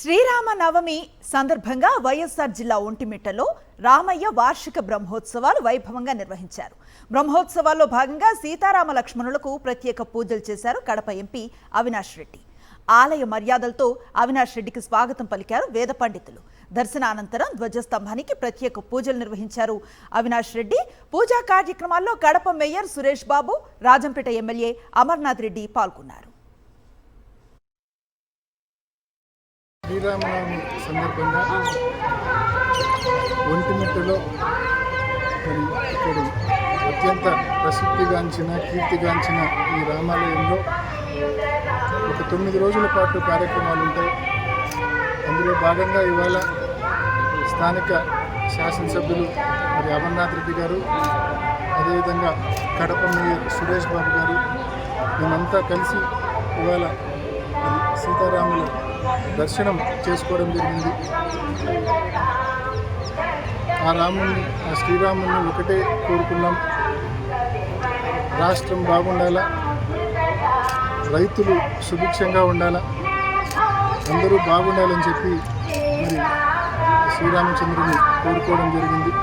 శ్రీరామనవమి సందర్భంగా వైఎస్ఆర్ జిల్లా ఒంటిమిట్టలో రామయ్య వార్షిక బ్రహ్మోత్సవాలు వైభవంగా నిర్వహించారు. బ్రహ్మోత్సవాల్లో భాగంగా సీతారామ లక్ష్మణులకు ప్రత్యేక పూజలు చేశారు కడప ఎంపీ అవినాష్ రెడ్డి. ఆలయ మర్యాదలతో అవినాష్ రెడ్డికి స్వాగతం పలికారు వేద పండితులు. దర్శనానంతరం ధ్వజస్తంభానికి ప్రత్యేక పూజలు నిర్వహించారు అవినాష్ రెడ్డి. పూజా కార్యక్రమాల్లో కడప మేయర్ సురేష్ బాబు, రాజంపేట ఎమ్మెల్యే అమర్నాథ్ రెడ్డి పాల్గొన్నారు. శ్రీరామనవమి సందర్భంగా ఒంటిమిట్టలో ఇక్కడ అత్యంత ప్రసిద్ధిగాంచిన కీర్తిగాంచిన ఈ రామాలయంలో ఒక 9 రోజుల పాటు కార్యక్రమాలు ఉంటాయి. అందులో భాగంగా ఇవాళ స్థానిక శాసనసభ్యులు అమర్నాథ్ రెడ్డి గారు, అదేవిధంగా కడప మేయర్ సురేష్ బాబు గారు మేమంతా కలిసి ఇవాళ సీతారాముల దర్శనం చేసుకోవడం జరిగింది. ఆ శ్రీరాముని ఒకటే కోరుకున్నాం, రాష్ట్రం బాగుండాలా, రైతులు సుభిక్షంగా ఉండాలా, అందరూ బాగుండాలని చెప్పి మరి శ్రీరామచంద్రుని కోరుకోవడం జరిగింది.